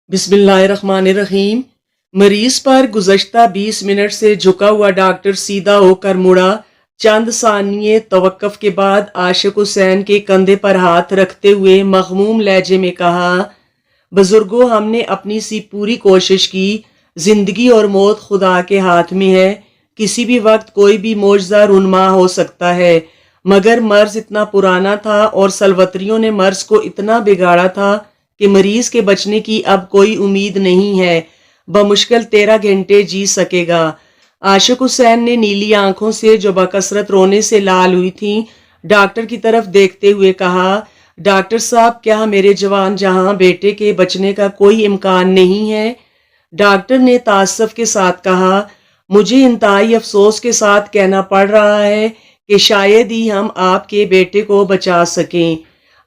बिस्मिल्लाहिर्रहमानिर्रहीम। मरीज पर गुज़श्ता 20 मिनट से झुका हुआ डॉक्टर सीधा होकर मुड़ा। चंद सानिये तवक्कुफ के बाद आशिक हुसैन के कंधे पर हाथ रखते हुए मग़मूम लहजे में कहा, बुजुर्गों, हमने अपनी सी पूरी कोशिश की। जिंदगी और मौत खुदा के हाथ में है। किसी भी वक्त कोई भी मौजज़ा रुनमा हो सकता है, मगर मर्ज इतना पुराना था और सलवतरियों ने मर्ज को इतना बिगाड़ा था कि मरीज के बचने की अब कोई उम्मीद नहीं है। बमुश्किल 13 घंटे जी सकेगा। आशिक हुसैन ने नीली आंखों से, जो बकसरत रोने से लाल हुई थीं, डॉक्टर की तरफ देखते हुए कहा, डॉक्टर साहब, क्या मेरे जवान जहां बेटे के बचने का कोई इम्कान नहीं है? डॉक्टर ने तासुफ के साथ कहा, मुझे इंतहाई अफसोस के साथ कहना पड़ रहा है कि शायद ही हम आपके बेटे को बचा सकें।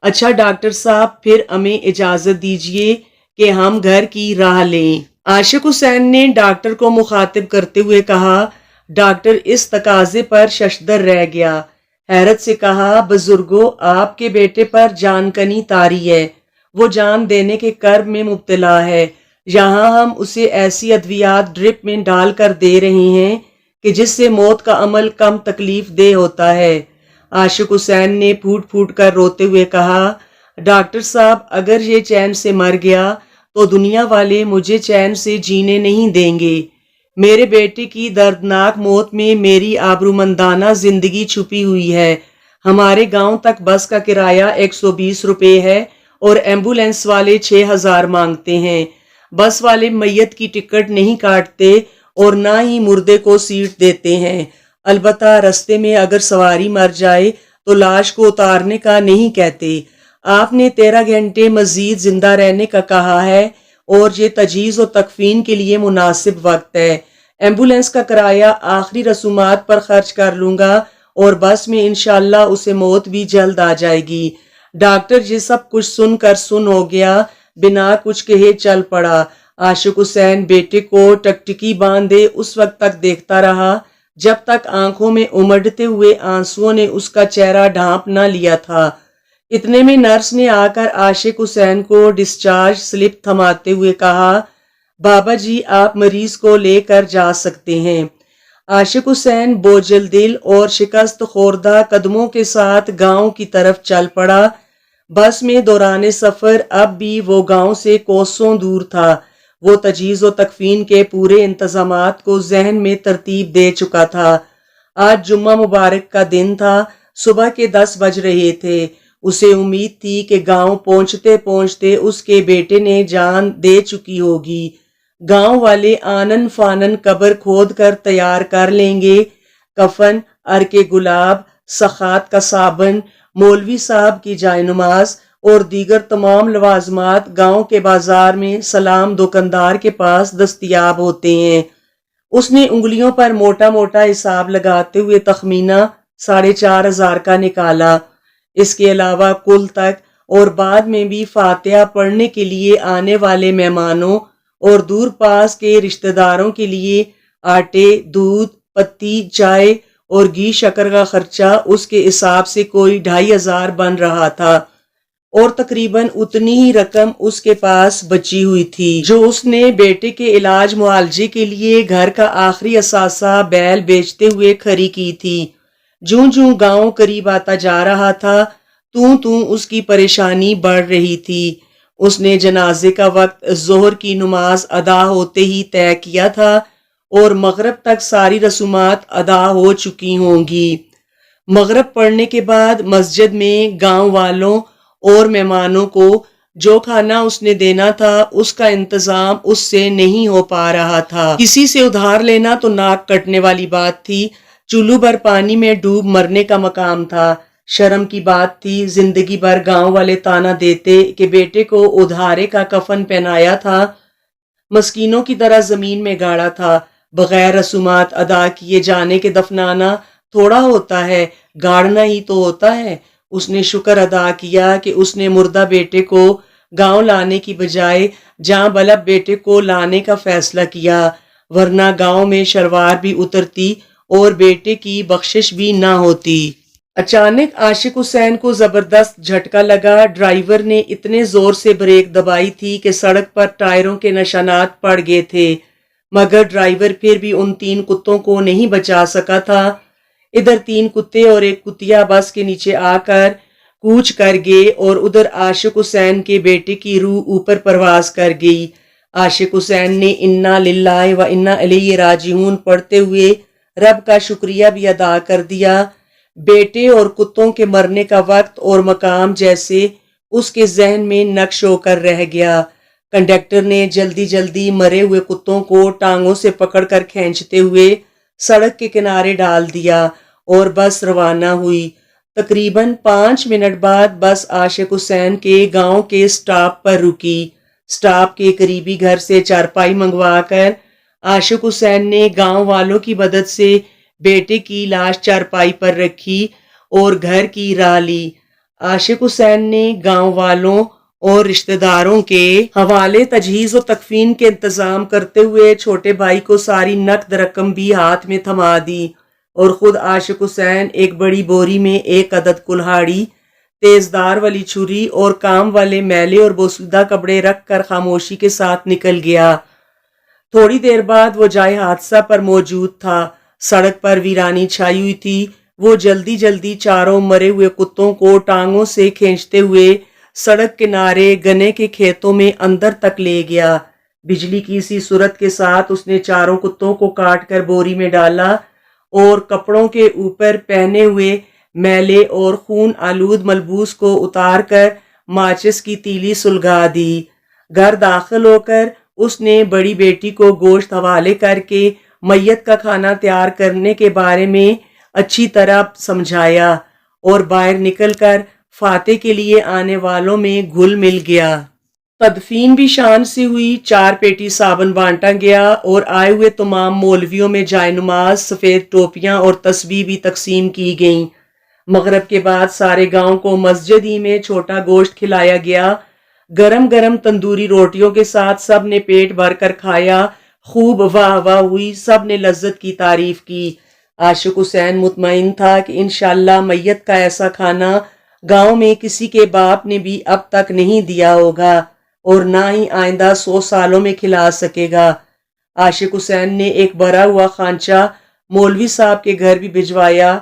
अच्छा डॉक्टर साहब, फिर हमें इजाजत दीजिए कि हम घर की राह लें। आशिक हुसैन ने डॉक्टर को मुखातिब करते हुए कहा। डॉक्टर इस तकाजे पर शशदर रह गया। हैरत से कहा, बुजुर्गों, आपके बेटे पर जानकनी तारी है। वो जान देने के कर्ब में मुब्तला है। यहाँ हम उसे ऐसी अद्वियात ड्रिप में डाल कर दे रहे हैं कि जिससे मौत का अमल कम तकलीफ दे होता है। आशिक हुसैन ने फूट फूट कर रोते हुए कहा, डॉक्टर साहब, अगर ये चैन से मर गया तो दुनिया वाले मुझे चैन से जीने नहीं देंगे। मेरे बेटे की दर्दनाक मौत में मेरी आबरूमंदाना जिंदगी छुपी हुई है। हमारे गांव तक बस का किराया 120 रुपए है और एम्बुलेंस वाले 6000 मांगते हैं। बस वाले मैयत की टिकट नहीं काटते और ना ही मुर्दे को सीट देते हैं। अलबत्ता रास्ते में अगर सवारी मर जाए तो लाश को उतारने का नहीं कहते। आपने 13 घंटे मजीद जिंदा रहने का कहा है और ये तजीज़ और तकफीन के लिए मुनासिब वक्त है। एम्बुलेंस का किराया आखिरी रसूमात पर खर्च कर लूंगा और बस में इंशाअल्लाह उसे मौत भी जल्द आ जाएगी। डॉक्टर ये सब कुछ सुनकर सुन हो गया, बिना कुछ कहे चल पड़ा। आशिक हुसैन बेटे को टकटकी बांधे उस वक्त तक देखता रहा जब तक आंखों में उमड़ते हुए आंसुओं ने उसका चेहरा ढांप न लिया था। इतने में नर्स ने आकर आशिक हुसैन को डिस्चार्ज स्लिप थमाते हुए कहा, बाबा जी, आप मरीज को लेकर जा सकते हैं। आशिक हुसैन बोझल दिल और शिकस्त खोरदा कदमों के साथ गांव की तरफ चल पड़ा। बस में दौरान सफर अब भी वो गांव से कोसों दूर था। वो तजीज़ व तकफीन के पूरे इंतजामात को जहन में तरतीब दे चुका था। आज जुम्मा मुबारक का दिन था। सुबह के 10 बज रहे थे। उसे उम्मीद थी कि गांव पहुंचते पहुंचते उसके बेटे ने जान दे चुकी होगी। गांव वाले आनन फानन कब्र खोद कर तैयार कर लेंगे। कफन, अरके गुलाब, सखात का साबन, मौलवी साहब की जायनमाज और दीगर तमाम लवाजमात गांव के बाजार में सलाम दुकानदार के पास दस्तयाब होते हैं। उसने उंगलियों पर मोटा मोटा हिसाब लगाते हुए तखमीना 4500 का निकाला। इसके अलावा कुल तक और बाद में भी फातिहा पढ़ने के लिए आने वाले मेहमानों और दूर पास के रिश्तेदारों के लिए आटे, दूध, पत्ती, चाय और घी शक्कर का खर्चा उसके हिसाब से कोई 2500 बन रहा था और तकरीबन उतनी ही रकम उसके पास बची हुई थी जो उसने बेटे के इलाज मुआलजे के लिए घर का आखिरी असासा बैल बेचते हुए खरी की थी। जूं जूं गांव करीब आता जा रहा था, तू तू उसकी परेशानी बढ़ रही थी। उसने जनाजे का वक्त जोहर की नमाज अदा होते ही तय किया था और मगरिब तक सारी रसूमात अदा हो चुकी होंगी। मगरिब पढ़ने के बाद मस्जिद में गांव वालों और मेहमानों को जो खाना उसने देना था उसका इंतजाम उससे नहीं हो पा रहा था। किसी से उधार लेना तो नाक कटने वाली बात थी। चुल्लू भर पानी में डूब मरने का मकाम था। शर्म की बात थी। जिंदगी भर गांव वाले ताना देते कि बेटे को उधारे का कफन पहनाया था, मस्कीनों की तरह जमीन में गाड़ा था। बगैर रसूमात अदा किए जाने के दफनाना थोड़ा होता है, गाड़ना ही तो होता है। उसने शुक्र अदा किया कि उसने मुर्दा बेटे को गांव लाने की बजाय जहां बलब बेटे को लाने का फैसला किया, वरना गांव में शरवार भी उतरती और बेटे की बख्शिश भी ना होती। अचानक आशिक हुसैन को जबरदस्त झटका लगा। ड्राइवर ने इतने जोर से ब्रेक दबाई थी कि सड़क पर टायरों के निशानात पड़ गए थे, मगर ड्राइवर फिर भी उन 3 कुत्तों को नहीं बचा सका था। इधर 3 कुत्ते और एक कुतिया बस के नीचे आकर कूच कर गए और उधर आशिक हुसैन के बेटे की रूह ऊपर परवाज कर गई। आशिक हुसैन ने इन्ना लिल्लाहि व इन्ना इलैहि राजिऊन पढ़ते हुए रब का शुक्रिया भी अदा कर दिया। बेटे और कुत्तों के मरने का वक्त और मकाम जैसे उसके जहन में नक्श होकर रह गया। कंडक्टर ने जल्दी जल्दी मरे हुए कुत्तों को टांगों से पकड़कर खींचते हुए सड़क के किनारे डाल दिया और बस रवाना हुई। तकरीबन 5 मिनट बाद बस आशिक हुसैन के गांव के स्टॉप पर रुकी। स्टॉप के करीबी घर से चारपाई मंगवाकर आशिक हुसैन ने गांव वालों की मदद से बेटे की लाश चारपाई पर रखी और घर की राह ली। आशिक हुसैन ने गांव वालों और रिश्तेदारों के हवाले तजहीज और तकफीन के इंतजाम करते हुए छोटे भाई को सारी नकद रकम भी हाथ में थमा दी और खुद आशिक हुसैन एक बड़ी बोरी में एक अदद कुल्हाड़ी, तेजदार वाली छुरी और काम वाले मैले और बोसीदा कपड़े रख कर खामोशी के साथ निकल गया। थोड़ी देर बाद वो जाए हादसा पर मौजूद था। सड़क पर वीरानी छाई हुई थी। वो जल्दी जल्दी चारों मरे हुए कुत्तों को टांगों से खींचते हुए सड़क किनारे गन्ने के खेतों में अंदर तक ले गया। बिजली की सी सूरत के साथ उसने चारों कुत्तों को काट कर बोरी में डाला और कपड़ों के ऊपर पहने हुए मैले और खून आलूद मलबूस को उतार कर माचिस की तीली सुलगा दी। घर दाखिल होकर उसने बड़ी बेटी को गोश्त हवाले करके मैयत का खाना तैयार करने के बारे में अच्छी तरह समझाया और बाहर निकलकर फाते के लिए आने वालों में घुल मिल गया। तदफीन भी शान से हुई। 4 पेटी साबन बांटा गया और आए हुए तमाम मौलवियों में जायनुमाज, सफेद टोपियां और तस्बीह भी तकसीम की गईं। मगरब के बाद सारे गांव को मस्जिद ही में छोटा गोश्त खिलाया गया। गरम गरम तंदूरी रोटियों के साथ सब ने पेट भर कर खाया। खूब वाह वाह हुई, सब ने लज्जत की तारीफ की। आशिक हुसैन मुतमईन था कि इंशाअल्लाह मैयत का ऐसा खाना गांव में किसी के बाप ने भी अब तक नहीं दिया होगा और ना ही आइंदा 100 सालों में खिला सकेगा। आशिक हुसैन ने एक भरा हुआ खांचा मौलवी साहब के घर भी भिजवाया।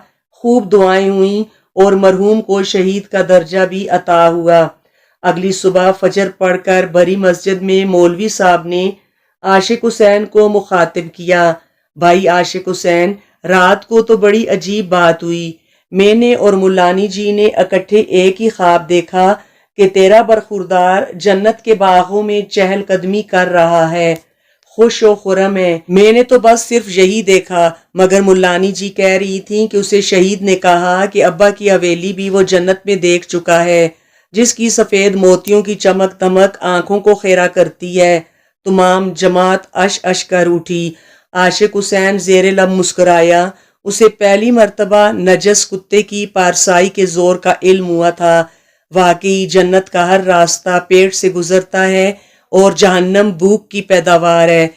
खूब दुआएं हुई और मरहूम को शहीद का दर्जा भी अता हुआ। अगली सुबह फजर पढ़कर बड़ी मस्जिद में मौलवी साहब ने आशिक हुसैन को मुखातिब किया। भाई आशिक हुसैन, रात को तो बड़ी अजीब बात हुई। मैंने और मुल्लानी जी ने इकट्ठे एक ही ख्वाब देखा कि तेरा बरखुरदार जन्नत के बागों में चहलकदमी कर रहा है, खुश व खुरम है। मैंने तो बस सिर्फ यही देखा, मगर मुल्लानी जी कह रही थी कि उसे शहीद ने कहा कि अब्बा की हवेली भी वो जन्नत में देख चुका है, जिसकी सफेद मोतियों की चमक दमक आंखों को खेरा करती है। तमाम जमात अश अश कर उठी। आशिक हुसैन जेरे लब मुस्कुराया। उसे पहली मर्तबा नजस कुत्ते की पारसाई के जोर का इल्म हुआ था। वाकई जन्नत का हर रास्ता पेट से गुजरता है और जहन्नम भूख की पैदावार है।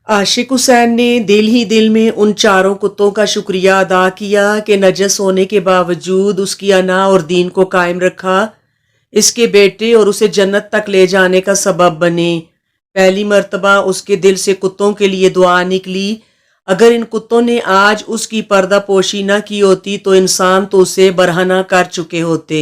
आशिक हुसैन ने दिल ही दिल में उन चारों कुत्तों का शुक्रिया अदा किया कि नजस होने के बावजूद उसकी अना और दीन को कायम रखा, इसके बेटे और उसे जन्नत तक ले जाने का सबब बने। पहली मर्तबा उसके दिल से कुत्तों के लिए दुआ निकली। अगर इन कुत्तों ने आज उसकी पर्दा पोशी न की होती तो इंसान तो उसे बरहना कर चुके होते।